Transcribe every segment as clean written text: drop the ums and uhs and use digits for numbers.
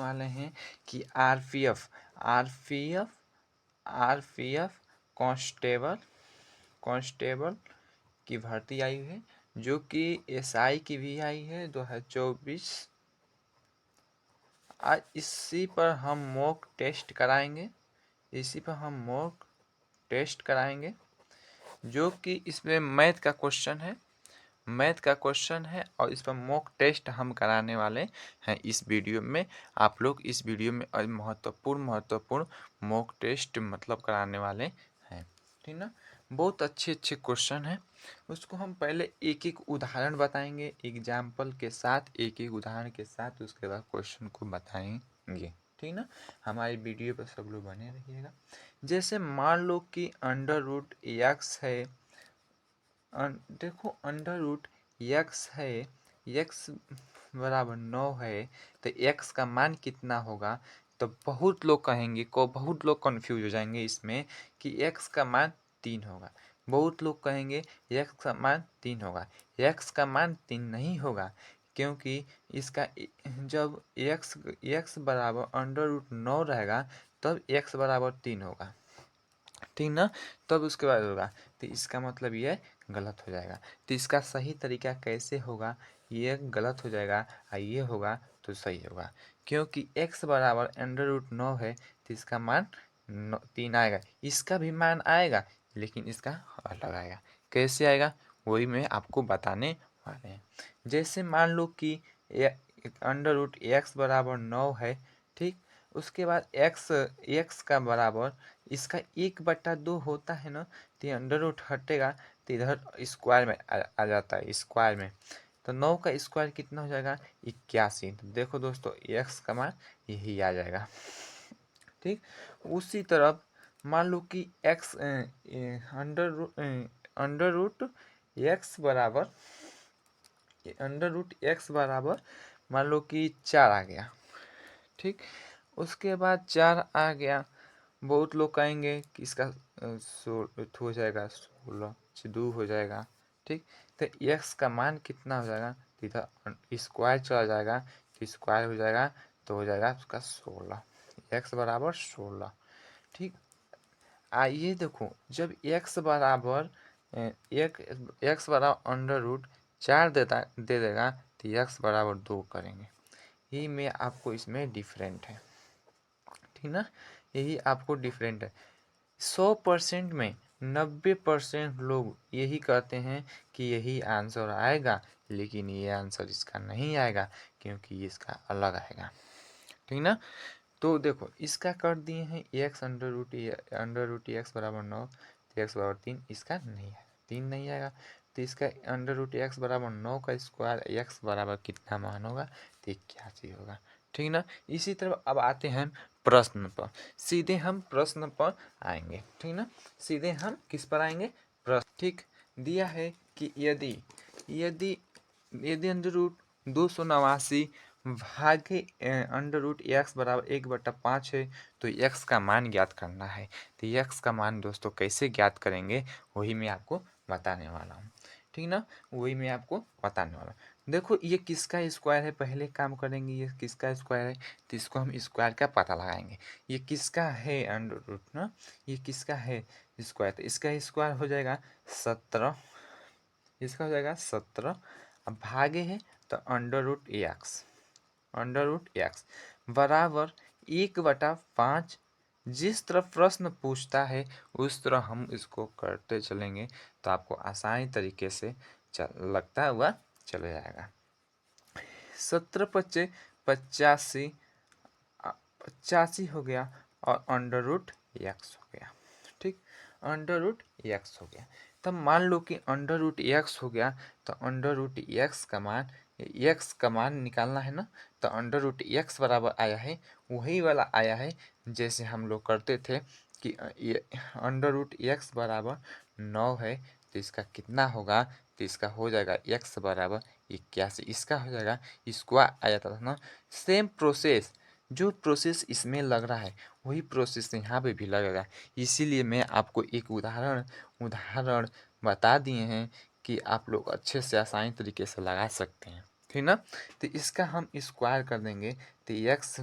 वाले हैं कि आरपीएफ कांस्टेबल की भर्ती आई है, जो कि एसआई की भी आई है 2024। आज इसी पर हम मॉक टेस्ट कराएंगे, जो कि इसमें मैथ का क्वेश्चन है और इस पर मॉक टेस्ट हम कराने वाले हैं इस वीडियो में। आप लोग इस वीडियो में महत्वपूर्ण मॉक टेस्ट मतलब कराने वाले हैं, ठीक ना। बहुत अच्छे क्वेश्चन हैं, उसको हम पहले एक एक उदाहरण बताएंगे, एग्जाम्पल के साथ, एक एक उदाहरण के साथ, उसके बाद क्वेश्चन को बताएंगे, ठीक ना। हमारी वीडियो पर सब लोग बने रहिएगा। जैसे मान लो कि अंडर रूट एक्स है, देखो अंडर रूट एक्स है, एक्स बराबर 9 है, तो एक्स का मान कितना होगा। तो बहुत लोग कंफ्यूज हो जाएंगे इसमें कि एक्स का मान 3 होगा। बहुत लोग कहेंगे एक्स का मान 3 होगा। एक्स का मान 3 नहीं होगा, क्योंकि इसका जब एक्स बराबर अंडर रूट 9 रहेगा तब एक्स बराबर 3 होगा, ठीक ना। तब उसके बाद होगा, तो इसका मतलब ये गलत हो जाएगा। तो इसका सही तरीका कैसे होगा, ये गलत हो जाएगा और ये होगा तो सही होगा, क्योंकि x बराबर अंडर रूट 9 है तो इसका मान 3 आएगा। इसका भी मान आएगा लेकिन इसका अलग आएगा। कैसे आएगा वही मैं आपको बताने वाले हैं। जैसे मान लो कि अंडर रूट एक्स बराबर 9 है, ठीक। उसके बाद एक्स का बराबर इसका 1/2 होता है ना, तो अंडर रूट हटेगा तो इधर स्क्वायर में आ जाता है, स्क्वायर में। तो 9 का स्क्वायर कितना हो जाएगा 81। तो देखो दोस्तों एक्स का मान यही आ जाएगा, ठीक। उसी तरफ मान लो कि एक्स अंडर रूट एक्स बराबर मान लो कि 4 आ गया, ठीक। उसके बाद 4 आ गया, बहुत लोग कहेंगे कि इसका हो जाएगा 16 से 2 हो जाएगा, ठीक। तो एक्स का मान कितना हो जाएगा, इधर स्क्वायर चला जाएगा तो स्क्वायर हो जाएगा, तो हो जाएगा उसका 16, एक्स बराबर 16, ठीक। आइए देखो, जब एक्स बराबर अंडर रूट 4 दे देगा तो एक्स बराबर 2 करेंगे। यही में आपको इसमें डिफरेंट है, ठीक ना। यही आपको डिफरेंट है। 100% में 90% लोग यही कहते हैं कि यही आंसर आएगा, लेकिन ये आंसर इसका नहीं आएगा, क्योंकि इसका अलग आएगा, ठीक ना। तो देखो इसका कर दिए हैं एक्स अंडर रूट एक्स बराबर 9, तो एक्स बराबर 3, इसका नहीं है, 3 नहीं आएगा। तो इसका अंडर रूट एक्स बराबर 9 का स्क्वायर एक्स बराबर कितना मान होगा, तो 81 होगा, ठीक ना। इसी तरह अब आते हैं प्रश्न पर, सीधे हम प्रश्न पर आएंगे, ठीक ना। सीधे हम किस पर आएंगे, प्रश्न, ठीक। दिया है कि यदि यदि यदि अंडर रूट 289 भागे अंडर रूट एक्स बराबर 1/5 है, तो एक्स का मान ज्ञात करना है। तो एक्स का मान दोस्तों कैसे ज्ञात करेंगे वही मैं आपको बताने वाला हूँ, ठीक ना। वही मैं आपको बताने वाला हूँ। देखो ये किसका स्क्वायर है, पहले काम करेंगे, ये किसका स्क्वायर है, तो इसको हम स्क्वायर का पता लगाएंगे। ये किसका है अंडर रूट ना, ये किसका है स्क्वायर, तो इसका स्क्वायर हो जाएगा 17, इसका हो जाएगा 17। अब भागे है तो अंडर रूट एक्स बराबर 1/5। जिस तरफ प्रश्न पूछता है उस तरह हम इसको करते चलेंगे, तो आपको आसानी तरीके से लगता हुआ चले जाएगा। 17×5 85, 85 हो गया और अंडर रूट एक्स हो गया, ठीक। अंडर रूट एक्स हो गया, तब मान लो कि अंडर रूट एक्स हो गया, तो अंडर रूट एक्स का मान निकालना है ना। तो अंडर रूट एक्स बराबर आया है, वही वाला आया है जैसे हम लोग करते थे कि ये अंडर रूट एक्स बराबर 9 है, तो इसका कितना होगा, तो इसका हो जाएगा एक्स बराबर 81, इसका हो जाएगा, इसको आ जाता था ना। सेम प्रोसेस, जो प्रोसेस इसमें लग रहा है वही प्रोसेस यहाँ पे भी लगेगा। इसीलिए मैं आपको एक उदाहरण बता दिए हैं कि आप लोग अच्छे से आसानी तरीके से लगा सकते हैं, ठीक ना। तो इसका हम स्क्वायर कर देंगे तो एक्स,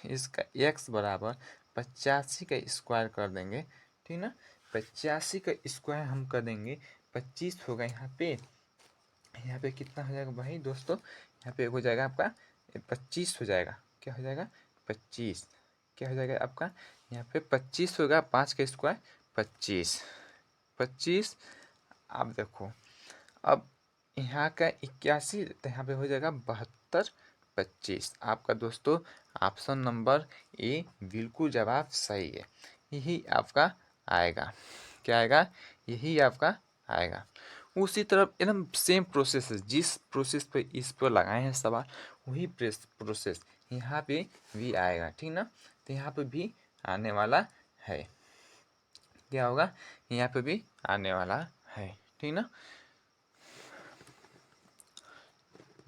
इसका एक्स बराबर 85 का स्क्वायर कर देंगे, ठीक ना। 85 का स्क्वायर हम कर देंगे, 25 होगा यहाँ पे कितना हो जाएगा भाई दोस्तों, यहाँ पे हो जाएगा आपका 25 हो जाएगा, क्या हो जाएगा 25, क्या हो जाएगा आपका यहाँ पे 25 होगा, 5 का स्क्वायर 25, 25। आप देखो अब यहाँ का 81 तो यहाँ पे हो जाएगा 72, 25। आपका दोस्तों ऑप्शन नंबर ए बिल्कुल जवाब सही है, यही आपका आएगा, क्या आएगा, यही आपका आएगा। उसी तरफ एकदम सेम प्रोसेस है, जिस प्रोसेस पे इस पर लगाए हैं सवाल वही प्रोसेस यहाँ पे भी आएगा, ठीक ना। तो यहाँ पे भी आने वाला है, क्या होगा, यहाँ पे भी आने वाला है, ठीक ना।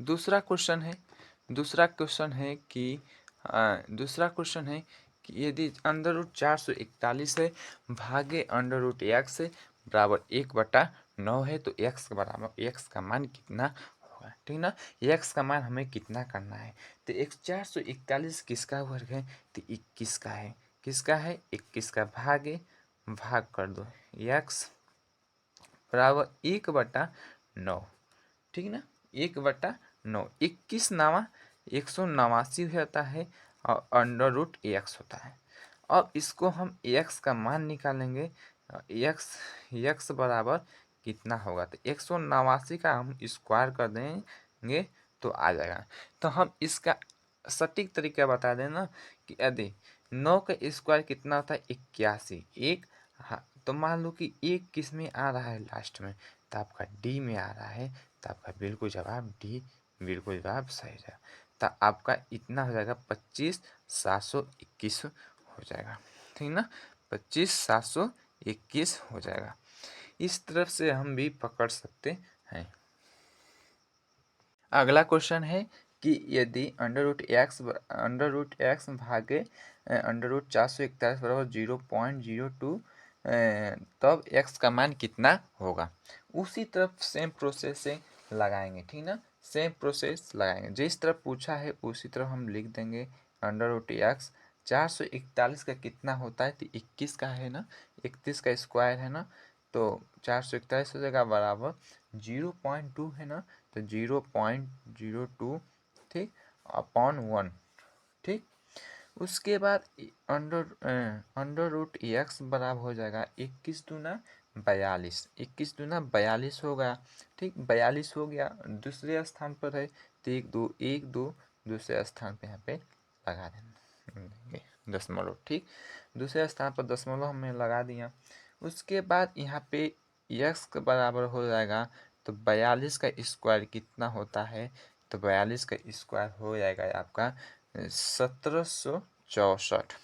दूसरा क्वेश्चन है, दूसरा क्वेश्चन है कि यदि अंडर रूट 441 है भागे अंडर रूट एक्स है बराबर 1/9 है तो एक्स के बराबर एक्स का मान कितना होगा, ठीक ना। एक्स का मान हमें कितना करना है, तो एक्स 441 किसका वर्ग है, तो 21 का है, किसका है 21 का, भाग कर दो, एक्स बराबर 1/9, ठीक ना, 1/9, 21 नावा 189 होता है और अंडर रूट एक्स होता है। अब इसको हम एक्स का मान निकालेंगे, एक्स एक्स बराबर कितना होगा, तो 189 का हम स्क्वायर कर देंगे तो आ जाएगा। तो हम इसका सटीक तरीका बता देना कि यदि 9 का स्क्वायर कितना होता है 81, एक, हाँ तो मान लो कि एक किस में आ रहा है लास्ट में, तो आपका डी में आ रहा है, तो आपका बिल्कुल जवाब डी, बिल्कुल जवाब सही है। तो आपका इतना हो जाएगा 25,721 हो जाएगा, ठीक ना, 25,721 हो जाएगा। इस तरफ से हम भी पकड़ सकते हैं। अगला क्वेश्चन है कि यदि अंडर रूट एक्स भागे अंडर रूट 441 बराबर 0.02 तब एक्स का मान कितना होगा। उसी तरफ सेम प्रोसेस से लगाएंगे, ठीक ना, सेम प्रोसेस लगाएंगे, जिस तरफ पूछा है उसी तरफ हम लिख देंगे। अंडर रूट एक्स 441 का कितना होता है, तो 21 का है ना, 31 का स्क्वायर है ना, तो 441 हो जाएगा बराबर 0.2 है ना, तो 0.02, ठीक, अपॉन 1, ठीक। उसके बाद अंडर रूट एक्स बराबर हो जाएगा 21 दूना 42, 21 दूना 42 हो गया, ठीक, 42 हो गया, दूसरे स्थान पर है तो 1 2 दूसरे स्थान पे यहाँ पे लगा देंगे दशमलव, ठीक, दूसरे स्थान पर दशमलव हमने लगा दिया। उसके बाद यहाँ पे एक्स के बराबर हो जाएगा, तो 42 का स्क्वायर कितना होता है, तो 42 का स्क्वायर हो जाएगा आपका 1764,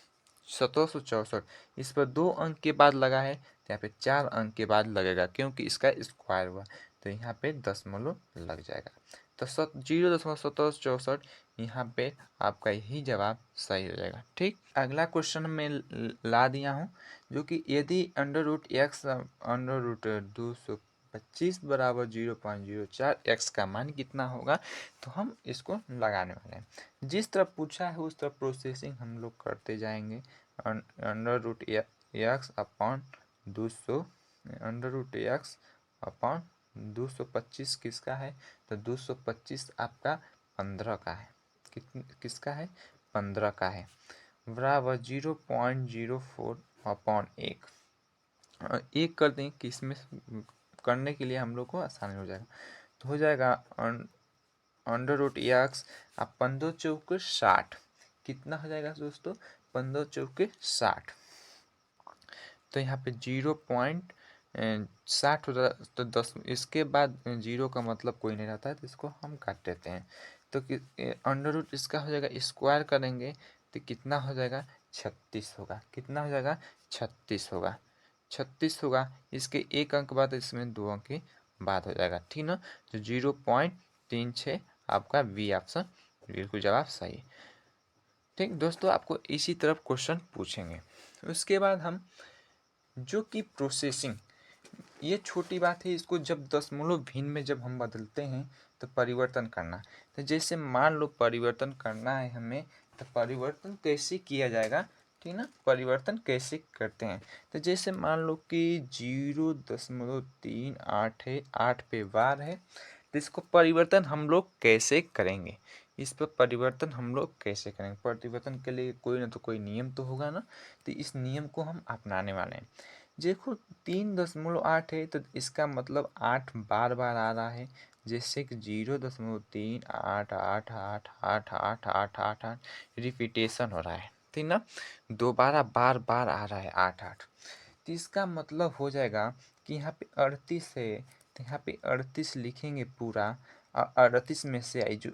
1764। इस पर 2 अंक के बाद लगा है तो यहाँ पे 4 अंक के बाद लगेगा, क्योंकि इसका स्क्वायर हुआ तो यहाँ पे दशमलव लग जाएगा, तो 0.1764 यहाँ पे आपका यही जवाब सही हो जाएगा, ठीक। अगला क्वेश्चन मैं ला दिया हूँ, जो कि यदि under root x under root 225 बराबर 0.04 एक्स का मान कितना होगा, तो हम इसको लगाने वाले हैं। जिस तरफ पूछा है उस तरफ प्रोसेसिंग हम लोग करते जाएंगे। Under root x upon 200, under root x upon 225 किसका है, तो 225 आपका 15 का है, किसका है 15 का है, बराबर 0.04 अपॉन 1, एक कर दें कि इसमें करने के लिए हम लोग को आसानी हो जाएगा, तो हो जाएगा अंडर रूट एक्स आप 15 चौके 60, कितना हो जाएगा दोस्तों 15 चौके 60, तो यहाँ पे 0.60 हो जाता, तो 10 इसके बाद जीरो का मतलब कोई नहीं रहता है, तो इसको हम काट देते हैं। तो अंडर रूट इसका हो जाएगा स्क्वायर करेंगे तो कितना हो जाएगा 36 होगा, कितना हो जाएगा 36 होगा, 36 होगा। इसके एक अंक बाद इसमें 2 अंक के बाद हो जाएगा, ठीक ना, तो 0.36 आपका बी ऑप्शन बिल्कुल जवाब सही है, ठीक दोस्तों। आपको इसी तरफ क्वेश्चन पूछेंगे। उसके बाद हम जो कि प्रोसेसिंग ये छोटी बात है, इसको जब दशमलव भिन्न में जब हम बदलते हैं तो परिवर्तन करना। तो जैसे मान लो परिवर्तन करना है हमें, तो परिवर्तन कैसे किया जाएगा, ठीक ना, परिवर्तन कैसे करते हैं। तो जैसे मान लो कि 0.38 है, 8 पे बार है, तो इसको परिवर्तन हम लोग कैसे करेंगे, इस पर परिवर्तन हम लोग कैसे करेंगे। परिवर्तन के लिए कोई ना तो कोई नियम तो होगा ना, तो इस नियम को हम अपनाने वाले हैं। देखो 3.8 है, तो इसका मतलब 8 बार बार आ रहा है, जैसे कि 0.38888888 रिपीटेशन हो रहा है, ठीक ना, दोबारा बार बार आ रहा है 8 तो इसका मतलब हो जाएगा कि यहाँ पे 38 है, तो यहाँ पे 38 लिखेंगे पूरा, और 38 में से आई जो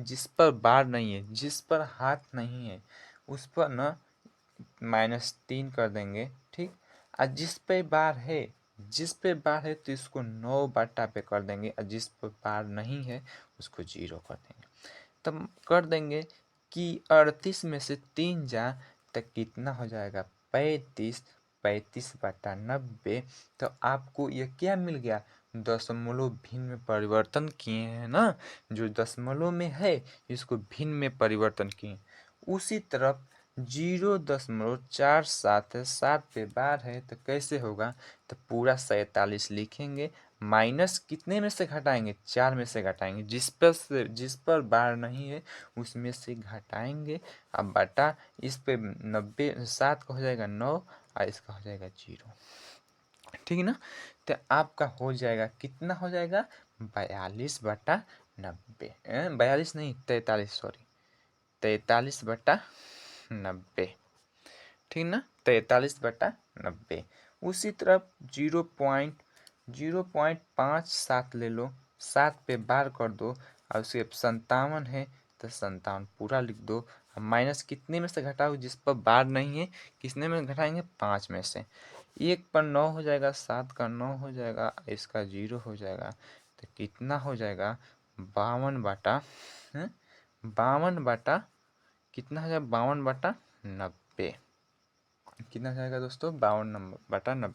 जिस पर बार नहीं है, जिस पर हाथ नहीं है, उस पर ना -3 कर देंगे, ठीक। और जिस पे बार है, जिस पे बार है तो इसको 9 बटा पे कर देंगे, और जिस पर बार नहीं है उसको 0 कर देंगे। तब कर देंगे कि 38 में से 3 जा तो कितना हो जाएगा 35, 35/90। तो आपको ये क्या मिल गया, दशमलव भिन्न में परिवर्तन किए हैं ना, जो दशमलव में है इसको भिन्न में परिवर्तन किए। उसी तरफ 0.47 है, 7 पे बार है, तो कैसे होगा, तो पूरा 47 लिखेंगे, माइनस कितने में से घटाएंगे, 4 में से घटाएंगे, जिस पर बार नहीं है उसमें से घटाएंगे, अब बटा इस पे 90, 7 का हो जाएगा 9 और इसका हो जाएगा 0, ठीक है ना। तो आपका हो जाएगा, कितना हो जाएगा, 42/90, 42 नहीं 43, सॉरी 43/90, ठीक ना, 43/90। उसी तरफ 0.57 ले लो, 7 पे बार कर दो, और उसके 57 है तो 57 पूरा लिख दो। माइनस कितने में से घटाओ, जिस पर बार नहीं है, किसने में घटाएंगे, 5 में से। 1 पर 9 हो जाएगा, 7 का 9 हो जाएगा, इसका 0 हो जाएगा, तो कितना हो जाएगा 52/52 कितना हो जाएगा 52/90, कितना जाएगा दोस्तों 52/90।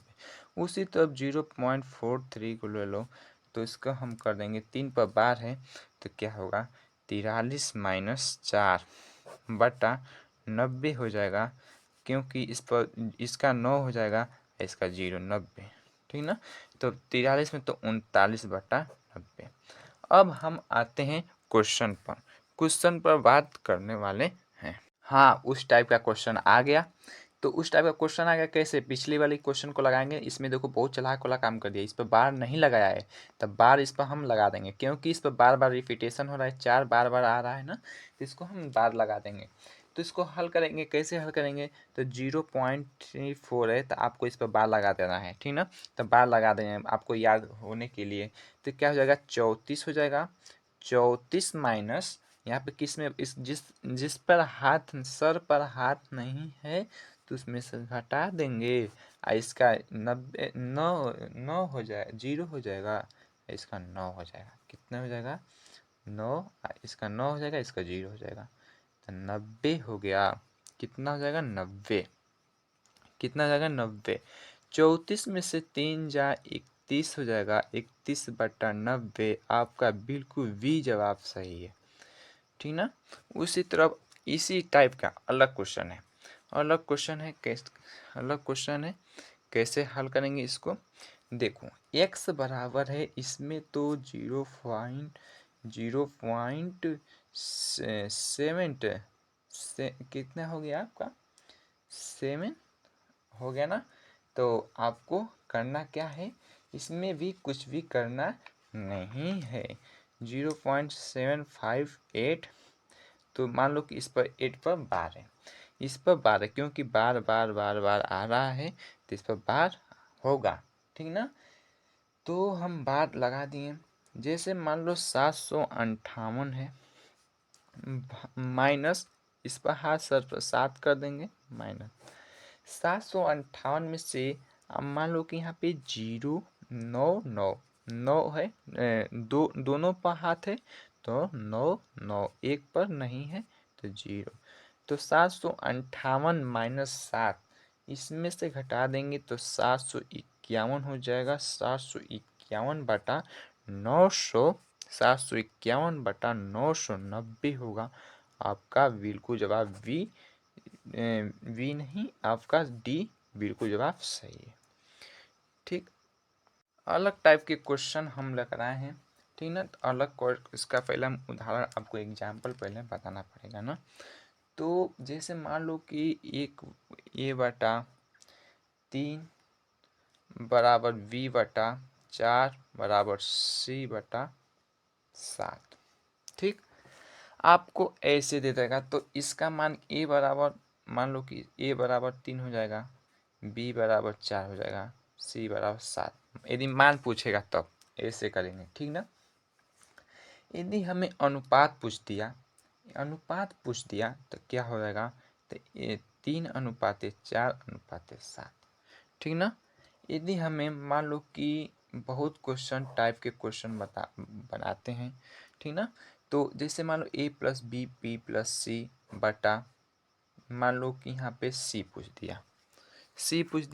उसी तरफ 0.43 को ले लो, तो इसका हम कर देंगे, 3 पर बार है तो क्या होगा 43-4/90 हो जाएगा, क्योंकि इस पर इसका 9 हो जाएगा, इसका 0 90, ठीक ना। तो 43 में तो 39/90। अब हम आते हैं क्वेश्चन पर, क्वेश्चन पर बात करने वाले हैं। हाँ, उस टाइप का क्वेश्चन आ गया। तो उस टाइप का क्वेश्चन आ गया, कैसे, पिछली वाली क्वेश्चन को लगाएंगे, इसमें देखो बहुत चालाक वाला काम कर दिया, इस पर बार नहीं लगाया है, तब बार इस पर हम लगा देंगे, क्योंकि इस पर बार बार रिपीटेशन हो रहा है, 4 बार बार आ रहा है ना, तो इसको हम बार लगा देंगे। तो इसको हल करेंगे, कैसे हल करेंगे, तो 0.34 है, तो आपको इस पर बार लगा देना है, ठीक ना। तो बार लगा देंगे आपको याद होने के लिए, तो क्या हो जाएगा 34 हो जाएगा, 34 माइनस यहाँ पे किस में, इस जिस जिस पर हाथ, सर पर हाथ नहीं है तो उसमें से घटा देंगे, और इसका 90 9 9 हो जाए 0 हो जाएगा, इसका 9 हो जाएगा, कितना हो जाएगा 9, इसका 9 हो जाएगा, इसका 0 हो जाएगा, तो 90 हो गया, कितना हो जाएगा 90, कितना हो जाएगा 90। 34 में से 3 जा 31 हो जाएगा, 31/90 आपका बिल्कुल भी जवाब सही है, ठीक ना। उसी तरफ इसी टाइप का अलग क्वेश्चन है, अलग क्वेश्चन है, कैसे अलग क्वेश्चन है, कैसे हल करेंगे इसको, देखो x बराबर है, इसमें तो 0.7 से कितना हो गया आपका 7 हो गया ना। तो आपको करना क्या है, इसमें भी कुछ भी करना नहीं है, 0.758, तो मान लो कि इस पर 8 पर बार है, इस पर बार है, क्योंकि बार बार बार बार आ रहा है तो इस पर बार होगा, ठीक ना। तो हम बार लगा दिए, जैसे मान लो 758 है, माइनस इस पर हाथ सर पर 7 कर देंगे, माइनस 758 में से अब मान लो कि यहाँ पे 0 9 9 9 है, दोनों पर हाथ है तो 9 9, एक पर नहीं है तो 0, तो 758 माइनस 7 इसमें से घटा देंगे तो 721 751 हो जाएगा 751 बटा 900, 751/990 होगा आपका बिल्कुल जवाब वी नहीं, आपका डी बिल्कुल जवाब सही है। ठीक, अलग टाइप के क्वेश्चन हम लेकर आए हैं, ठीक ना। तो इसका पहले हम उदाहरण, आपको एग्जाम्पल पहले बताना पड़ेगा ना। तो जैसे मान लो कि एक A/3 बराबर B/4 बराबर C/7। ठीक, आपको ऐसे दे देगा तो इसका मान A बराबर, मान लो कि A बराबर 3 हो जाएगा, B बराबर 4 हो जाएगा, C बराबर 7, यदि मान पूछेगा तब ऐसे करेंगे, ठीक ना। यदि हमें अनुपात पूछ दिया तो क्या हो जाएगा, तो ये 3:4:7, ठीक ना। यदि हमें मान लो कि बहुत क्वेश्चन टाइप के क्वेश्चन बनाते हैं, ठीक ना। तो जैसे मान लो A+B+C बटा, मान लो कि यहाँ पे C पूछ दिया,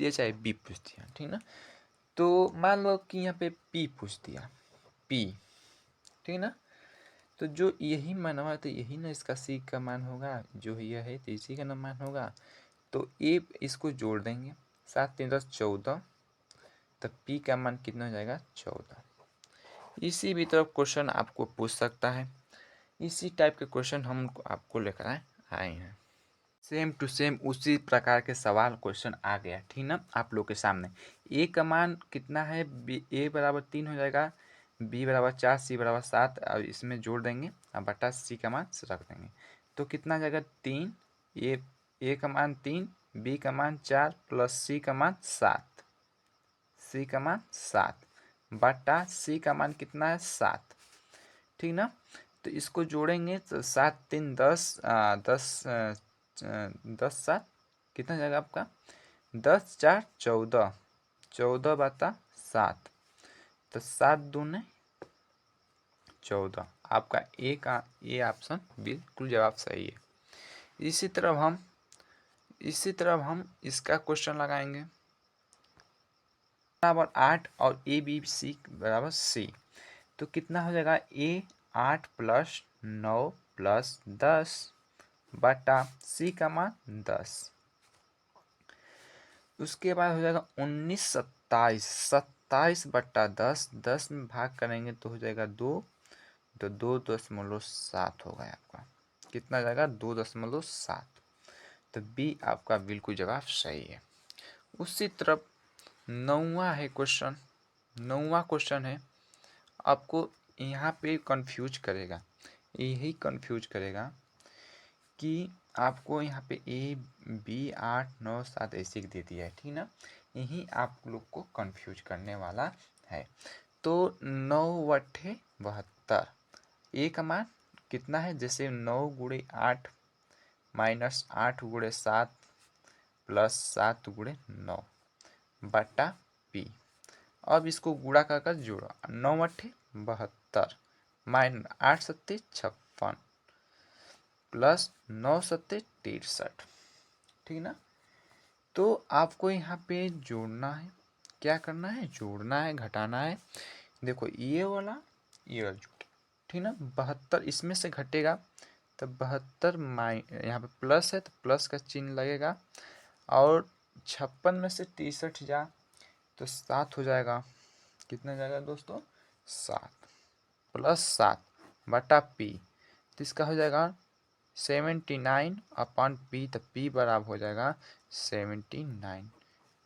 चाहे B पूछ दिया, ठीक ना। तो मान लो कि यहाँ पे P पूछ दिया, P, ठीक ना। तो जो यही मान हुआ तो यही ना इसका C का मान होगा, जो यह है तो इसी का ना मान होगा। तो A इसको जोड़ देंगे, 7×3=10, 14, तो P का मान कितना हो जाएगा, 14। इसी भी तरफ क्वेश्चन आपको पूछ सकता है, इसी टाइप के क्वेश्चन हम आपको लेकर आए हैं। सेम टू सेम उसी प्रकार के सवाल क्वेश्चन आ गया, ठीक ना, आप लोग के सामने। A का मान कितना है, A बराबर 3 हो जाएगा, B बराबर 4, C बराबर 7, और इसमें जोड़ देंगे और बटा C का मान रख देंगे, तो कितना आ जाएगा 3, A का मान 3, B का मान 4 प्लस C का मान 7, C का मान 7 बटा C का मान कितना है 7, ठीक ना। तो इसको जोड़ेंगे तो 7×3=10, 10×7 कितना हो जाएगा आपका, 10×4=14, 14/7, तो 7×2=14, आपका ए ऑप्शन बिल्कुल जवाब सही है। इसी तरह हम इसका क्वेश्चन लगाएंगे, बराबर 8 और ABC बराबर C, तो कितना हो जाएगा, A 8 + 9 + 10 बटा C का मान 10, उसके बाद हो जाएगा 19 27, 27/10, 10 में भाग करेंगे तो हो जाएगा 2, तो 2.7 होगा आपका, कितना जाएगा 2.7, तो B आपका बिल्कुल जवाब सही है। उसी तरफ 9वां क्वेश्चन है, आपको यहाँ पे कंफ्यूज करेगा, यही कंफ्यूज करेगा कि आपको यहाँ पे A B 8 9 7 ऐसे दे दिया है, ठीक ना, यही आप लोग को कंफ्यूज करने वाला है। तो 9×8=72, A का मान कितना है, जैसे 9×8 माइनस 8×7 प्लस 7×9 बटा P। अब इसको गुणा कर जोड़ो, 9×8=72 माइनस 8×7=56 प्लस 9×7=63, ठीक ना। तो आपको यहाँ पे जोड़ना है, क्या करना है, जोड़ना है, घटाना है। देखो ये वाला जोड़, ठीक ना, 72 इसमें से घटेगा तो 72 यहाँ पे प्लस है तो प्लस का चिन्ह लगेगा, और 56 में से 63 जा तो 7 हो जाएगा, कितना जाएगा दोस्तों, 7 प्लस 7 बटा P, तो इसका हो जाएगा 79/P, तो P बराबर हो जाएगा 79।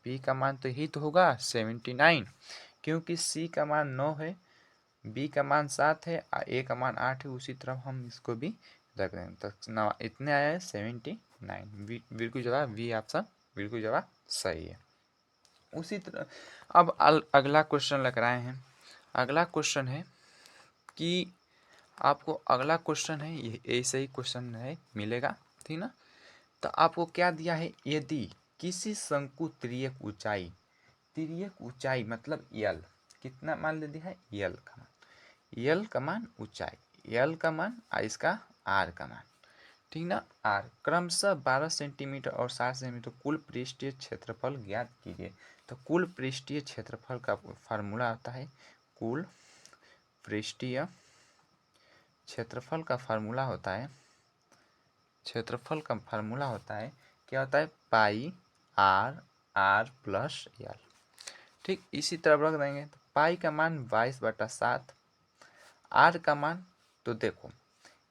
P का मान तो ही तो होगा 79, क्योंकि C का मान 9 है, B का मान 7 है और A का मान 8 है, उसी तरफ हम इसको भी रख देंगे, तो इतने आया है 79, बिल्कुल जवाब V ऑप्शन बिल्कुल जवाब सही है। उसी तरह अब अगला क्वेश्चन लेकर आए हैं, अगला क्वेश्चन है कि आपको अगला क्वेश्चन है, ये ऐसे ही क्वेश्चन है मिलेगा, ठीक ना। तो आपको क्या दिया है, यदि किसी शंकु तिर्यक ऊंचाई मतलब L, कितना मान ले दिया है, L का मान ऊंचाई, L का मान और इसका R का मान, ठीक ना। आर क्रमशः 12 सेंटीमीटर और 60 सेंटीमीटर कुल पृष्ठीय क्षेत्रफल ज्ञात कीजिए। तो कुल पृष्ठीय क्षेत्रफल का फार्मूला होता है, कुल पृष्ठीय क्षेत्रफल का फार्मूला होता है, क्षेत्रफल का फार्मूला होता है, क्या होता है, पाई आर आर प्लस एल। ठीक, इसी तरह रख देंगे। तो पाई का मान 22/7, आर का मान तो देखो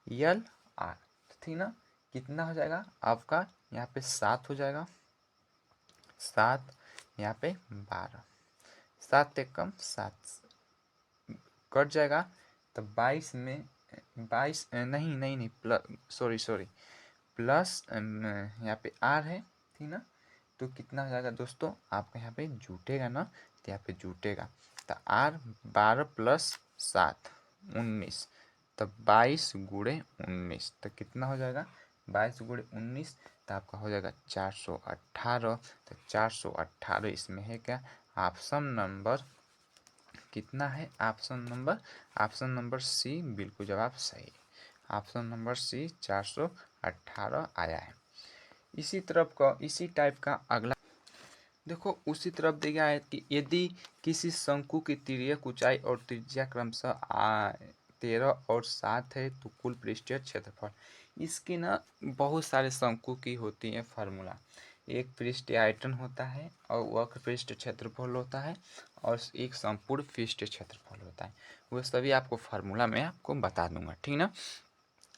यल आर, ठीक ना, कितना हो जाएगा आपका, यहाँ पे 7 हो जाएगा, 7, यहाँ पे 12, 7 एक कम 7 कट जाएगा। तो 22 में 22 नहीं नहीं नहीं प्लस, सॉरी सॉरी, प्लस यहाँ पे आर है, ठीक ना। तो कितना हो जाएगा दोस्तों आपका, यहाँ पे जुटेगा ना, तो यहाँ पे जुटेगा। तो आर 12 प्लस 7 19, तो 22 गुणे 19, तो कितना हो जाएगा 22 गुणे 19, तो आपका हो जाएगा 418। तो 418 इसमें है क्या, ऑप्शन नंबर कितना है, ऑप्शन नंबर सी बिल्कुल जवाब सही है। ऑप्शन नंबर सी 418 आया है। इसी तरफ का, इसी टाइप का अगला देखो, उसी तरफ दिया है कि यदि किसी शंकु की तिर्यक ऊंचाई और त्रिज्या क्रमशः 13 और 7 है तो कुल पृष्ठीय क्षेत्रफल। इसकी ना बहुत सारे शंकु की होती है फार्मूला। एक पृष्ठ आयतन होता है और वक्र पृष्ठ क्षेत्रफल होता है और एक संपूर्ण पृष्ठ क्षेत्रफल होता है। वो सभी आपको फार्मूला में आपको बता दूंगा, ठीक ना।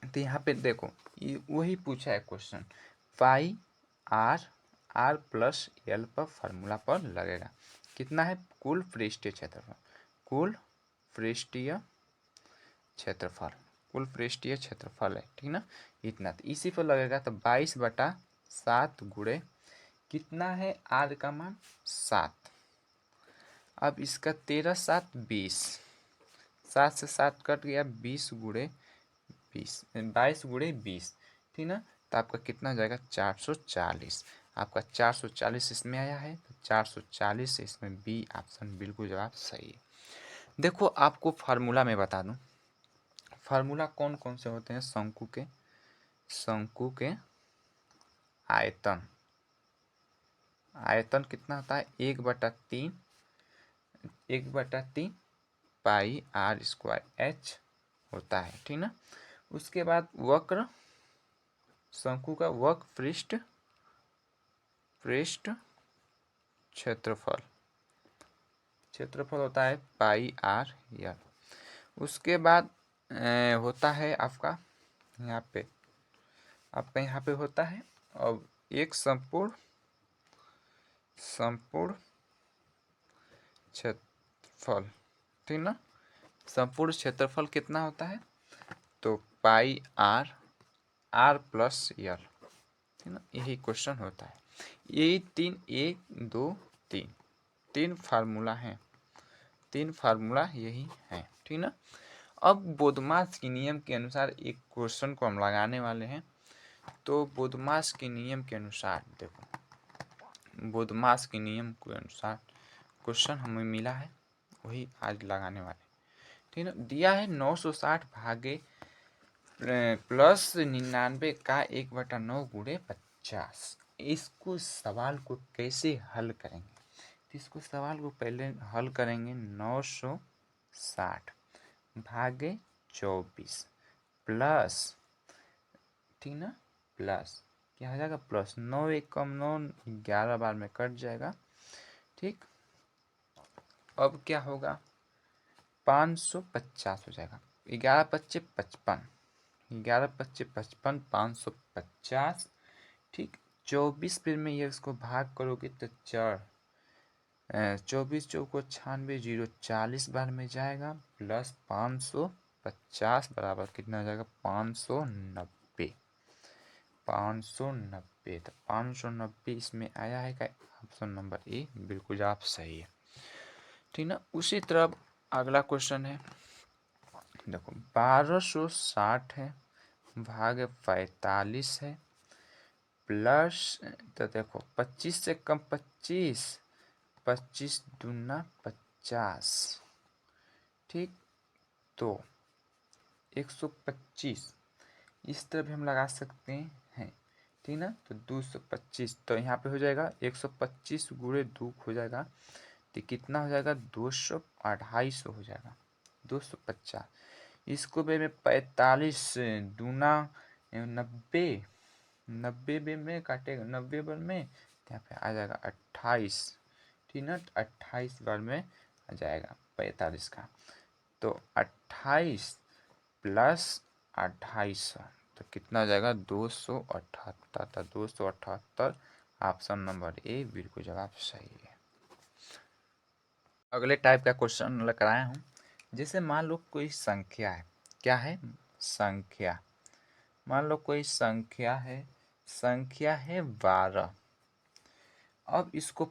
तो यहाँ पे देखो ये वही पूछा है question, pi r r plus l पर फार्मूला पर लगेगा। कितना है, कुल पृष्ठीय क्षेत्रफल, कुल पृष्ठीय क्षेत्रफल, कुल पृष्ठीय क्षेत्रफल है, ठीक ना, इतना। तो इसी पर लगेगा। तो 22/7 गुणे कितना है, आर का मान 7। अब इसका 13 7 20, 7 से 7 कट गया, 20 गुणे 20, 22 गुणे 20, ठीक ना। तो आपका कितना हो जाएगा 440। आपका 440 इसमें आया है, तो 440 इसमें बी ऑप्शन बिल्कुल जवाब सही है। देखो आपको फार्मूला में बता दूं, फार्मूला कौन कौन से होते हैं शंकु के, शंकु के आयतन, आयतन कितना होता है 1/3, 1/3 पाई आर स्क्वायर एच होता है, ठीक ना। उसके बाद वक्र, शंकु का वक्र पृष्ठ क्षेत्रफल, क्षेत्रफल होता है पाई आर यल। उसके बाद होता है आपका यहाँ पे होता है अब एक संपूर्ण क्षेत्रफल, ठीक ना। संपूर्ण क्षेत्रफल कितना होता है, तो पाई आर आर प्लस यल, ठीक ना, यही क्वेश्चन होता है। यही 3 1 2 तीन फार्मूला हैं, तीन फार्मूला यही है, ठीक ना। अब बोधमास के नियम के अनुसार एक क्वेश्चन को हम लगाने वाले हैं। तो बोधमास के नियम के अनुसार देखो, बोधमास के नियम के अनुसार क्वेश्चन हमें मिला है, वही आज लगाने वाले, ठीक ना। दिया है 960 भागे प्लस 99 का 1/9 गुणे 50। इसको सवाल को कैसे हल करेंगे, तो इसको सवाल को पहले हल करेंगे 960 भागे 24 प्लस, ठीक ना, प्लस क्या हो जाएगा, प्लस 9 एक कम 9, 11 बार में कट जाएगा, ठीक। अब क्या होगा 550 हो जाएगा, 11×25 55, 11×25 55, 550, ठीक। 24 फिर में ये इसको भाग करोगे तो 24 चौको 96, 0 40 बार में जाएगा, प्लस 550 बराबर कितना हो जाएगा 590, 590। तो 590 इसमें आया है क्या, ऑप्शन नंबर ए बिल्कुल जवाब सही है, ठीक ना। उसी तरह अगला क्वेश्चन है, देखो 1260 है भाग 45 है प्लस, तो देखो 25 से कम 25, 25 दूना 50, ठीक। तो 125 इस तरह भी हम लगा सकते हैं, ठीक ना। तो 225, तो यहाँ पे हो जाएगा 125 गुणे 2 हो जाएगा, तो कितना हो जाएगा 200 हो जाएगा, 250। इसको बे में 45 दूना 90, 90 बे में काटेगा, 90 बार में तो यहाँ पे आ जाएगा 28, ठीक ना। 28 बार में आ जाएगा 45 का, तो 28 प्लस 2800, तो कितना हो जाएगा 278, तो 278 ऑप्शन नंबर ए बिल्कुल जवाब सही है। अगले टाइप का क्वेश्चन लेकर आया हूँ। जैसे मान लो कोई संख्या है, क्या है, संख्या। मान लो कोई संख्या है, संख्या है 12। अब इसको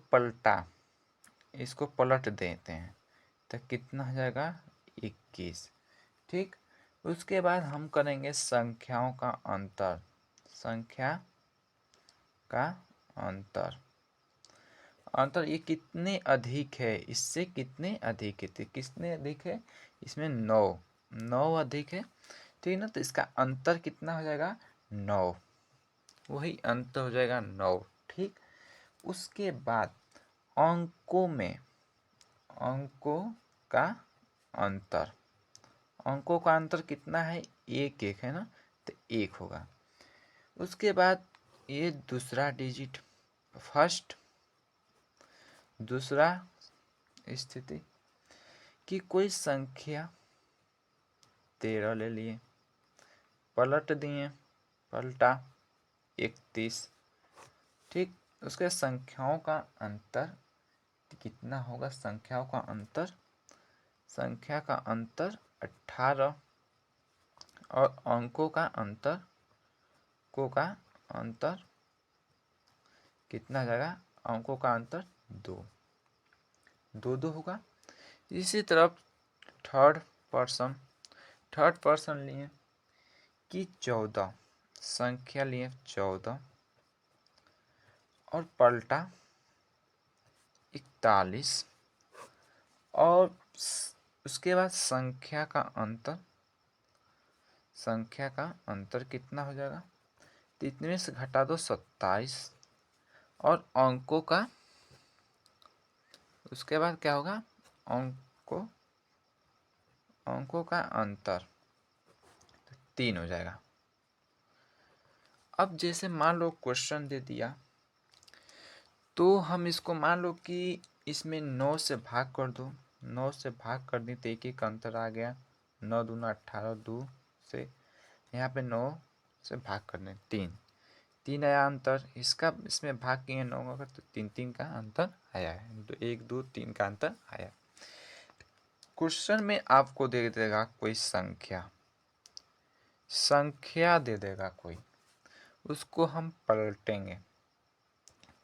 पलट देते हैं, तो कितना हो जाएगा 21, ठीक। उसके बाद हम करेंगे संख्याओं का अंतर, संख्या का अंतर, अंतर ये कितने अधिक है, इससे कितने अधिक है, तो कितने अधिक है, इसमें 9 अधिक है, ठीक ना। तो इसका अंतर कितना हो जाएगा 9, वही अंतर हो जाएगा 9, ठीक। उसके बाद अंकों में, अंकों का अंतर, अंकों का अंतर कितना है, एक है ना, तो 1 होगा। उसके बाद ये दूसरा डिजिट, फर्स्ट दूसरा स्थिति कि कोई संख्या 13 ले लिए, पलट दिए, पलटा 31, ठीक। उसके संख्याओं का अंतर कितना होगा, संख्याओं का अंतर, संख्या का अंतर 18, और अंकों का अंतर, को का अंतर कितना हो जाएगा, अंकों का अंतर 2 होगा। इसी तरफ थर्ड पर्सन लिए कि 14, संख्या लिए 14 और पलटा 41, और उसके बाद संख्या का अंतर, संख्या का अंतर कितना हो जाएगा, तो इतने में से घटा दो 27, और अंकों का, उसके बाद क्या होगा, अंकों का अंतर 3 हो जाएगा। अब जैसे मान लो क्वेश्चन दे दिया, तो हम इसको मान लो कि इसमें 9 से भाग कर दो, 9 से भाग कर दी तो एक एक अंतर आ गया, 9 दूना 18, 2 से यहाँ पे 9 से भाग कर दें, 3 आया अंतर, इसका इसमें भाग किए 9 का, तो 3 का अंतर आया है, तो 1 2 3 का अंतर आया। क्वेश्चन में आपको दे देगा कोई संख्या दे देगा कोई, उसको हम पलटेंगे,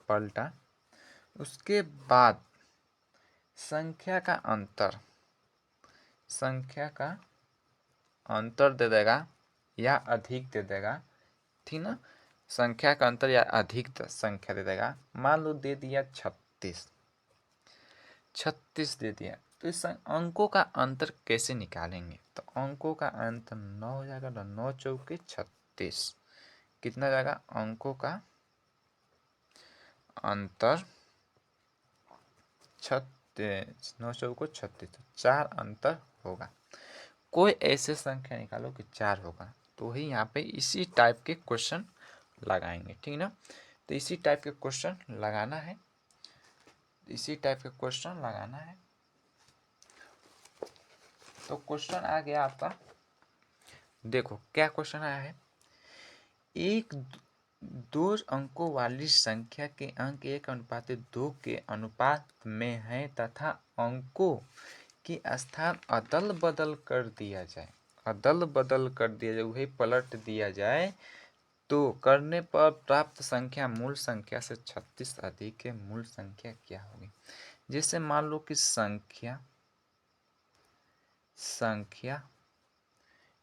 पलटा। उसके बाद संख्या का अंतर, संख्या का अंतर दे देगा या अधिक दे देगा, ठीक ना। संख्या का अंतर या अधिक संख्या दे देगा, मान लो दे दिया 36 दे दिया, तो इस अंकों का अंतर कैसे निकालेंगे, तो अंकों का अंतर 9 हो जाएगा, तो 9 चौके 36, कितना जाएगा, अंकों का अंतर 36, 9 चौको 36, तो 4 अंतर होगा। कोई ऐसे संख्या निकालो कि 4 होगा, तो वही यहाँ पे इसी टाइप के क्वेश्चन लगाएंगे, ठीक ना। तो इसी टाइप के क्वेश्चन लगाना है, इसी टाइप के क्वेश्चन लगाना है। तो क्वेश्चन आ गया आपका, देखो क्या क्वेश्चन आया है, एक 2 अंकों वाली संख्या के अंक 1:2 के अनुपात में है तथा अंकों की स्थान अदल बदल कर दिया जाए, अदल बदल कर दिया जाए, वही पलट दिया जाए, तो करने पर प्राप्त संख्या मूल संख्या से 36 अधिक है, मूल संख्या क्या होगी। जैसे मान लो कि संख्या,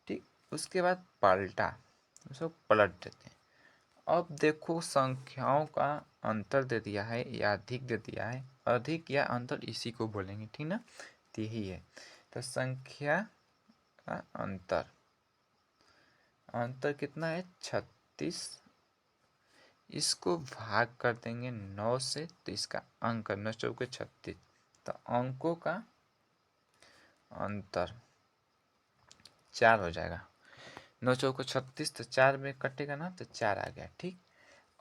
ठीक, उसके बाद पलटा, उसको पलट देते हैं। अब देखो संख्याओं का अंतर दे दिया है या अधिक दे दिया है, अधिक या अंतर इसी को बोलेंगे, ठीक ना, यही है। तो संख्या का अंतर, अंतर कितना है 36, इसको भाग कर देंगे 9 से, तो इसका अंक 9 चौके 36, तो अंकों का अंतर 4 हो जाएगा। 9 चौको 36, तो 4 में कटेगा ना, तो 4 आ गया। ठीक,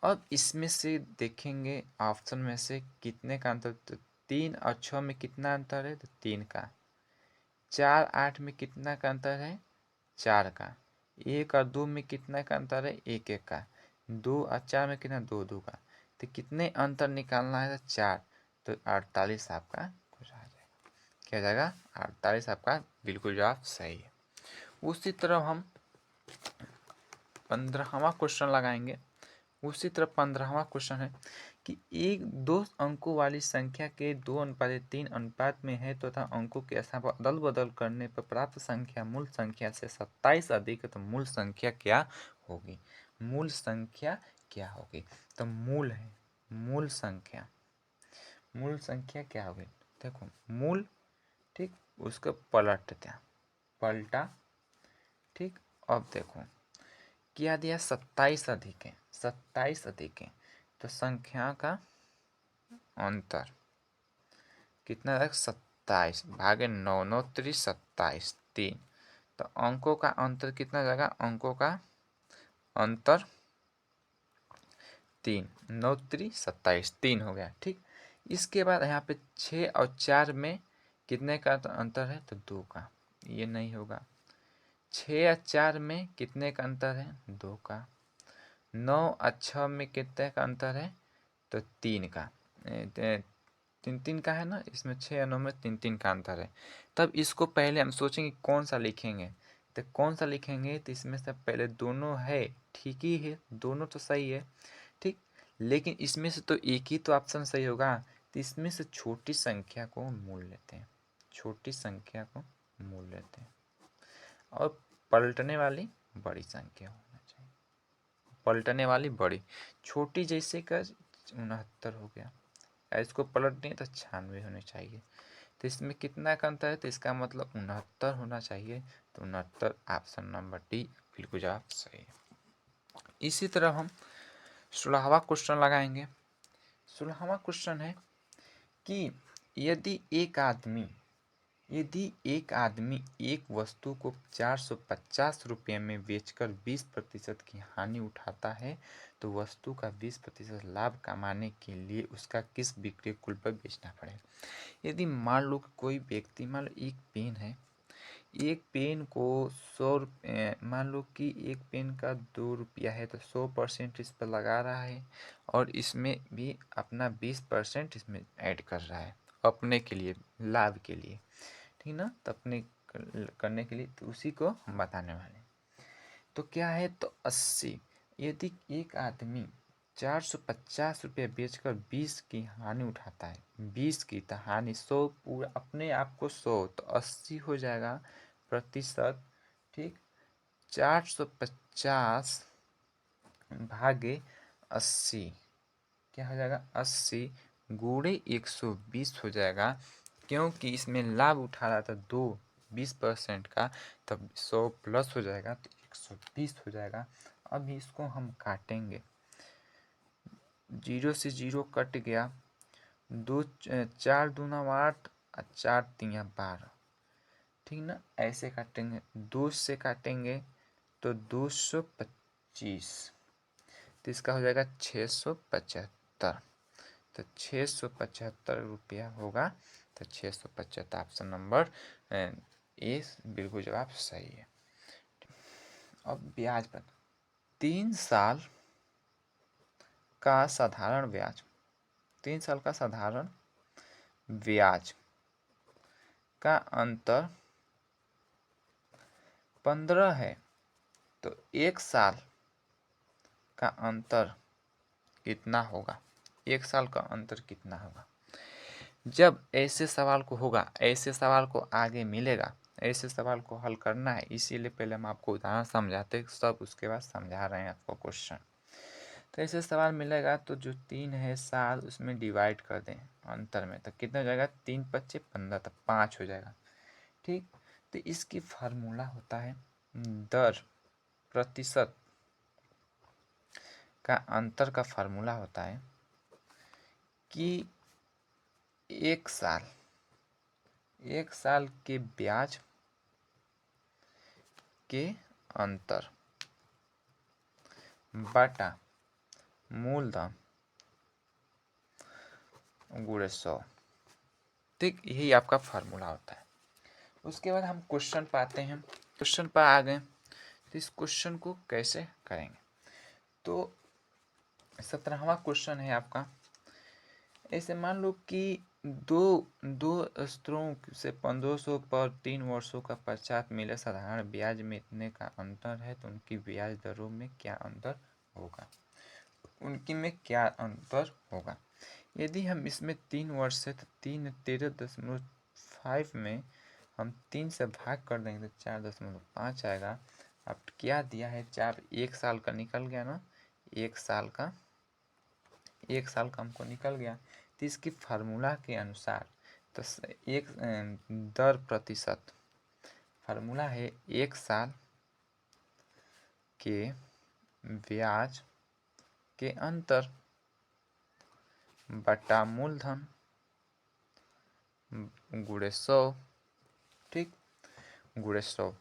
अब इसमें से देखेंगे ऑप्शन में से कितने का अंतर, तो 3 और 6 में कितना अंतर है, तो 3 का। 4 8 में कितना का अंतर है, 4 का। 1 और 2 में कितना का अंतर है, 1 1 का। 2 और 4 में कितना, 2 2 का। तो कितने अंतर निकालना है, 4, तो 48 आपका कुछ आ जाएगा। क्या हो जाएगा, 48 आपका बिल्कुल जवाब सही है। उसी तरह हम 15वां क्वेश्चन लगाएंगे। उसी तरह 15वां क्वेश्चन है कि एक 2 अंकों वाली संख्या के 2:3 अनुपात में है तथा अंकों के स्थान पर अदल बदल करने पर प्राप्त संख्या मूल संख्या से 27 अधिक है, तो मूल संख्या क्या होगी। मूल संख्या क्या होगी, तो मूल है, मूल संख्या, मूल संख्या क्या होगी। देखो मूल, ठीक, उसको पलटा, ठीक। अब देखो क्या दिया, 27 अधिक है, 27 अधिक है, तो संख्या का अंतर कितना है, 27 भागे 9, 9 3 27 3, तो अंकों का अंतर कितना जाएगा, अंकों का अंतर 3, 9 3 27 3 हो गया। ठीक, इसके बाद यहाँ पे 6 और 4 में कितने का अंतर है, तो 2 का, ये नहीं होगा। 6 और 4 में कितने का अंतर है, 2 का। 9 और 6 में कितने का अंतर है, तो 3 का। 3 3 का है ना, इसमें 6 और 9 में 3 3 का अंतर है। तब इसको पहले हम सोचेंगे कौन सा लिखेंगे, तो कौन सा लिखेंगे, तो इसमें से पहले दोनों है, ठीक ही है, दोनों तो सही है। ठीक, लेकिन इसमें से तो एक ही तो ऑप्शन सही होगा, तो इसमें से छोटी संख्या को मूल लेते हैं, छोटी संख्या को मूल लेते हैं, और पलटने वाली बड़ी संख्या होना चाहिए, पलटने वाली बड़ी। छोटी जैसे का 69 हो गया, इसको पलट दें तो 96 होने चाहिए, तो इसमें कितना का अंतर है, तो इसका मतलब 69 होना चाहिए, तो 69 ऑप्शन नंबर डी बिल्कुल जवाब सही है। इसी तरह हम 16वां क्वेश्चन लगाएंगे। 16वां क्वेश्चन है कि यदि एक आदमी एक वस्तु को 450 रुपये में बेचकर 20% की हानि उठाता है, तो वस्तु का 20% लाभ कमाने के लिए उसका किस बिक्री कुल पर बेचना पड़ेगा। यदि मान लो कि कोई व्यक्ति, मान लो एक पेन है, एक पेन को 100 रुपये, मान लो कि एक पेन का 2 रुपया है, तो 100% इस पर लगा रहा है, और इसमें भी अपना 20% इसमें ऐड कर रहा है अपने के लिए, लाभ के लिए, ठीक ना, तो अपने करने के लिए, तो उसी को हम बताने वाले हैं। तो क्या है, तो 80, यदि एक आदमी 450 रुपये बेचकर 20 की हानि उठाता है, 20 की तो हानि 100, पूरा अपने आप को 100, तो 80 हो जाएगा प्रतिशत। ठीक, 450 भागे 80 क्या हो जाएगा, 80 गुणे 120 हो जाएगा, क्योंकि इसमें लाभ उठा रहा था 20% का, तब 100 प्लस हो जाएगा, तो 120 हो जाएगा। अब इसको हम काटेंगे, 0 से 0 कट गया, 4 दूना 8 और 4 तिया 12, ठीक ना, ऐसे काटेंगे। 2 से काटेंगे तो 225, तो इसका हो जाएगा 675, तो 675 रुपया होगा, तो 675 ऑप्शन नंबर ए बिल्कुल जवाब सही है। अब ब्याज पर 3 साल का साधारण ब्याज, 3 साल का साधारण ब्याज का अंतर 15 है, तो 1 साल का अंतर कितना होगा, 1 साल का अंतर कितना होगा। जब ऐसे सवाल को होगा, ऐसे सवाल को आगे मिलेगा, ऐसे सवाल को हल करना है, इसीलिए पहले हम आपको उदाहरण समझाते सब, उसके बाद समझा रहे हैं आपको क्वेश्चन। तो ऐसे सवाल मिलेगा, तो जो 3 है साल, उसमें डिवाइड कर दें अंतर में, तो कितना हो जाएगा, 3 5 15, तो 5 हो जाएगा। ठीक, तो इसकी फार्मूला होता है दर प्रतिशत का अंतर का फार्मूला होता है कि एक साल के ब्याज के अंतर बटा मूलधन गुणे 100। ठीक, यही आपका फार्मूला होता है। उसके बाद हम क्वेश्चन पाते हैं, क्वेश्चन पर आ गए तो इस क्वेश्चन को कैसे करेंगे। तो 17वां क्वेश्चन है आपका, ऐसे मान लो कि दो स्तरों से 1500 पर 3 वर्षों का पश्चात मिले साधारण ब्याज में इतने का अंतर है, तो उनकी ब्याज दरों में क्या अंतर होगा, यदि हम इसमें 3 वर्ष है तो 13.5 में हम 3 से भाग कर देंगे तो 4.5 आएगा। अब क्या दिया है, 4 1 साल का निकल गया ना, 1 साल का हमको निकल गया। तो इसकी फार्मूला के अनुसार तो एक दर प्रतिशत फार्मूला है 1 साल के ब्याज के अंतर बटा मूलधन गुणे 100। ठीक, गुणे 100।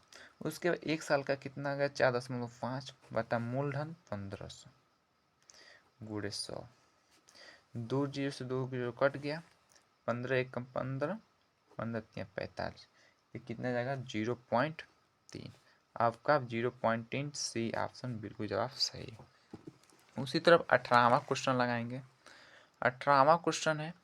उसके बाद 1 साल का कितना आ गया, 4.5 बटा मूलधन 1500 गुणे 100। 2 जीरो से 2 जीरो कट गया, 15 1 कम 15, 15 3 45, ये कितना जाएगा 0.3। आपका 0.3 सी ऑप्शन बिल्कुल जवाब सही है। उसी तरफ 18वां क्वेश्चन लगाएंगे। 18वां क्वेश्चन है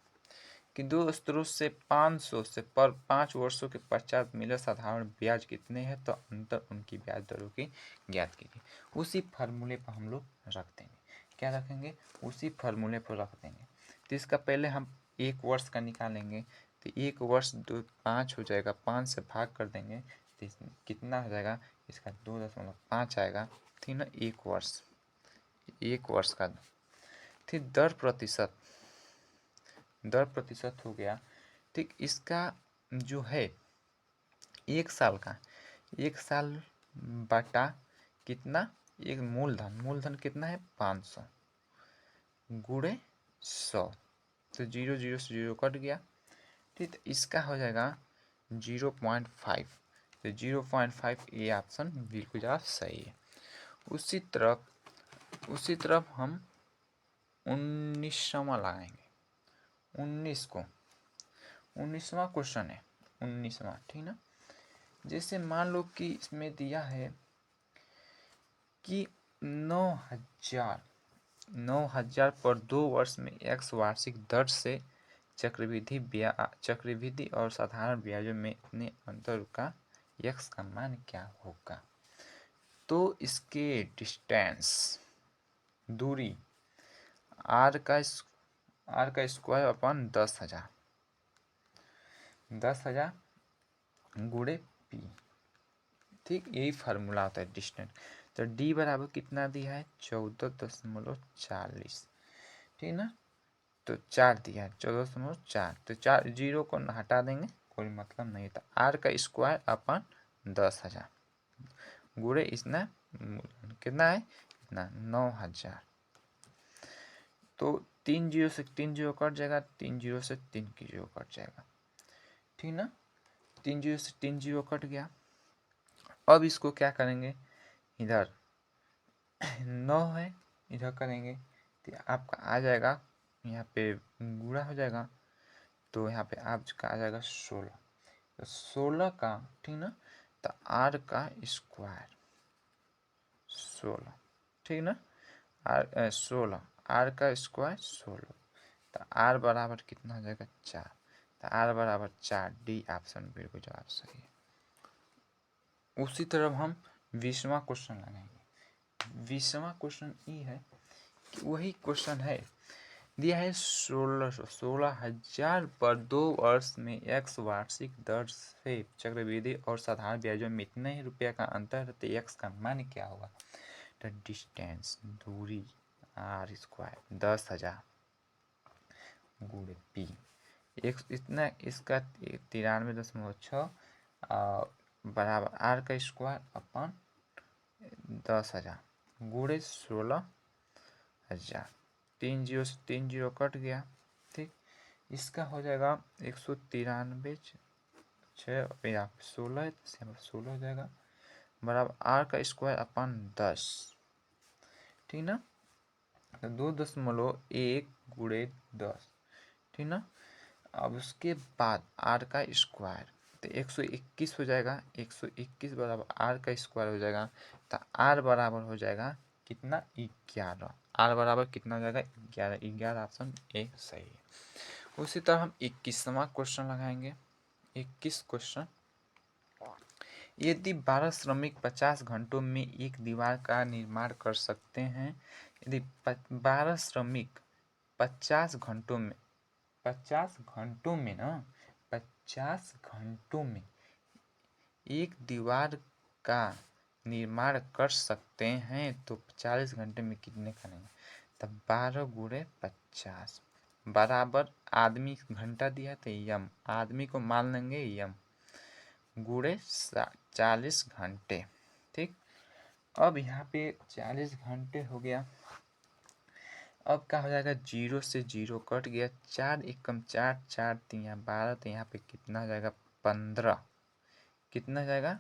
कि दो स्रोत से 500 से पर 5 वर्षों के पश्चात मिले साधारण ब्याज कितने हैं, तो अंतर उनकी ब्याज दरों की ज्ञात कीजिए। उसी फार्मूले पर हम लोग रख देंगे, क्या रखेंगे, उसी फार्मूले पर रख देंगे। तो इसका पहले हम 1 वर्ष का निकालेंगे, तो 1 वर्ष 5 हो जाएगा, 5 से भाग कर देंगे तो कितना हो जाएगा, इसका 2.5 आएगा। ठीक ना, 1 वर्ष का। फिर दर प्रतिशत हो गया। ठीक, इसका जो है 1 साल का, 1 साल बटा कितना, एक मूलधन कितना है 500 गुणे 100, तो 0 0 से 0 कट गया। ठीक, तो इसका हो जाएगा 0.5, तो 0.5 ये ऑप्शन बिल्कुल जवाब सही है। उसी तरफ हम 19वां लगाएंगे। 19वां क्वेश्चन है, 19वां। ठीक ना, जैसे मान लो कि इसमें दिया है कि 9,000 पर 2 वर्ष में x वार्षिक दर से चक्रवृद्धि और साधारण ब्याजों में इतने अंतर का x का मान क्या होगा। तो इसके डिस्टेंस दूरी r का स्क्वायर अपन 10,000 गुणे p। ठीक, यही फार्मूला होता है डिस्टेंस। तो d बराबर कितना दिया है, 14.40। ठीक ना, तो 4 दिया है, 14.4, तो 4 जीरो को हटा देंगे, कोई मतलब नहीं था। r का स्क्वायर अपन 10,000 गुणे इतना कितना है, इतना 9,000। तो 3 जीरो से 3 जीरो कट जाएगा, 3 जीरो से 3 की जीरो कट जाएगा। ठीक ना, 3 जीरो से 3 जीरो कट गया। अब इसको क्या करेंगे, इधर 9 है, इधर करेंगे तो आपका आ जाएगा, यहाँ पे गुणा हो जाएगा, तो यहाँ पे आपका आ जाएगा 16। तो 16 का, ठीक ना, तो r का स्क्वायर 16। ठीक ना, r 16, r का स्क्वायर 16, तो r बराबर कितना हो जाएगा 4, तो r बराबर 4, डी ऑप्शन बिल्कुल जवाब सही है। उसी तरफ हम 20वां क्वेश्चन लगाएंगे। 20वां क्वेश्चन ये है कि वही क्वेश्चन है, दिया है 16,000 पर 2 वर्ष में x वार्षिक दर से चक्रवृद्धि और साधारण ब्याजों में इतने ही रुपया का अंतर है, तो x का मान क्या होगा। तो डिस्टेंस दूरी r स्क्वायर 10,000 गुणे p, एक इतना, इसका 93.6 बराबर r का स्क्वायर अपन 10,000 गुणे 16,000, 3 जीरो से 3 जीरो कट गया। ठीक, इसका हो जाएगा 193 6 यहाँ पे 16 है, 16 हो जाएगा बराबर आर का स्क्वायर अपन 10। ठीक ना, तो 2.1 गुणे 10। ठीक ना, अब उसके बाद आर का स्क्वायर तो 121 हो जाएगा, 121 बराबर आर का स्क्वायर हो जाएगा, तो आर बराबर हो जाएगा कितना 11। आर बराबर कितना हो जाएगा 11, 11 ऑप्शन ए सही है। उसी तरह हम 21वां क्वेश्चन लगाएंगे। 21 क्वेश्चन, यदि 12 श्रमिक 50 घंटों में एक दीवार का निर्माण कर सकते हैं, यदि 12 श्रमिक 50 घंटों में 50 घंटों में ना 50 घंटों में एक दीवार का निर्माण कर सकते हैं तो 40 घंटे में कितने करेंगे? तब 12 गुणे 50 बराबर आदमी घंटा दिया तो यम, आदमी को मान लेंगे यम, गुणे 40 घंटे। ठीक, अब यहाँ पे 40 घंटे हो गया। अब क्या हो जाएगा, 0 से 0 कट गया, 4 एकम 4, 4 3 12, तो यहाँ पे कितना हो जाएगा 15। कितना जाएगा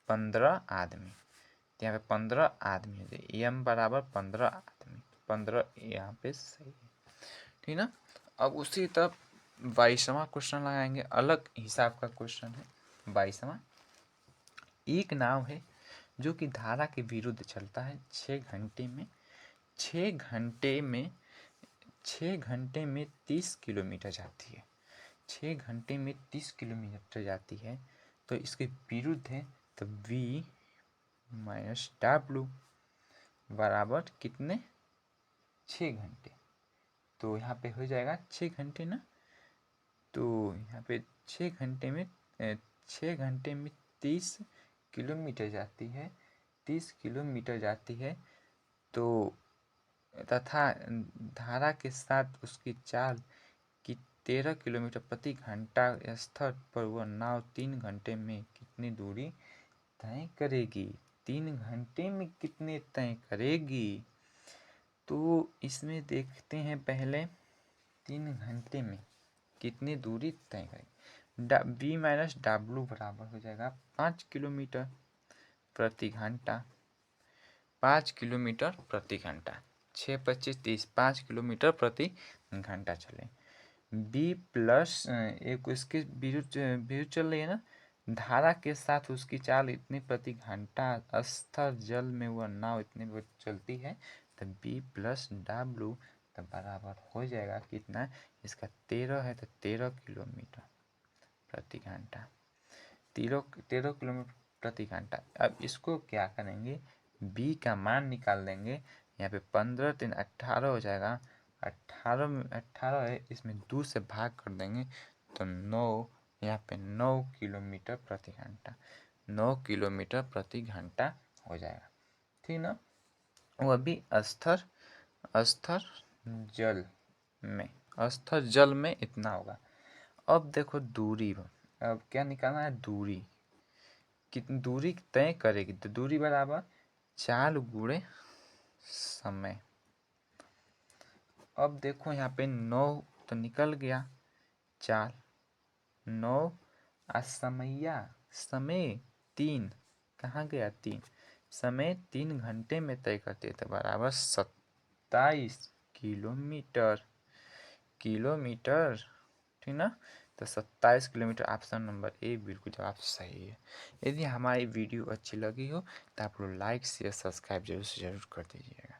15 आदमी, तो यहाँ पे 15 आदमी हो जाए, एम बराबर 15 आदमी, 15 यहाँ पे सही है। ठीक ना, अब उसी तरह 22वां क्वेश्चन लगाएंगे, अलग हिसाब का क्वेश्चन है 22वां। एक नाव है जो कि धारा के विरुद्ध चलता है 6 घंटे में 6 घंटे में 6 घंटे में 30 किलोमीटर जाती है, 6 घंटे में 30 किलोमीटर जाती है, तो इसके विरुद्ध है, तो v माइनस डब्लू बराबर कितने 6 घंटे, तो यहाँ पे हो जाएगा 6 घंटे ना, तो यहाँ पे 6 घंटे में 6 घंटे में 30 किलोमीटर जाती है, 30 किलोमीटर जाती है, तो तथा धारा के साथ उसकी चाल की 13 किलोमीटर प्रति घंटा स्तर पर वह नाव 3 घंटे में कितनी दूरी तय करेगी? 3 घंटे में कितने तय करेगी? तो इसमें देखते हैं पहले 3 घंटे में कितनी दूरी तय करेगी। बी माइनस डब्लू बराबर हो जाएगा 5 किलोमीटर प्रति घंटा, 5 किलोमीटर प्रति घंटा, 6 25 30, 5 किलोमीटर प्रति घंटा चले। बी प्लस एक इसके विरुद्ध चल रही है ना, धारा के साथ उसकी चाल इतनी प्रति घंटा, स्तर जल में वह नाव इतनी चलती है, तो बी प्लस डब्लू तो बराबर हो जाएगा कितना, इसका 13 है तो 13 किलोमीटर प्रति घंटा, 13 किलोमीटर प्रति घंटा। अब इसको क्या करेंगे, बी का मान निकाल देंगे, यहाँ पे 15 3 18 हो जाएगा, 18 में 18 है, इसमें 2 से भाग कर देंगे तो 9, यहाँ पे 9 किलोमीटर प्रति घंटा, 9 किलोमीटर प्रति घंटा हो जाएगा। ठीक ना, वह भी अस्तर जल में, अस्तर जल में इतना होगा। अब देखो दूरी, अब क्या निकालना है, दूरी कितनी दूरी तय करेगी, तो दूरी बराबर 4 गुणे समय। अब देखो यहाँ पे 9 तो निकल गया, 4 9 समय 3 कहाँ गया, 3 समय 3 घंटे में तय करते तो बराबर 27 किलोमीटर। ठीक ना, तो 27 किलोमीटर ऑप्शन नंबर ए बिल्कुल जवाब सही है। यदि हमारी वीडियो अच्छी लगी हो तो आप लोग लाइक शेयर सब्सक्राइब जरूर से जरूर कर दीजिएगा।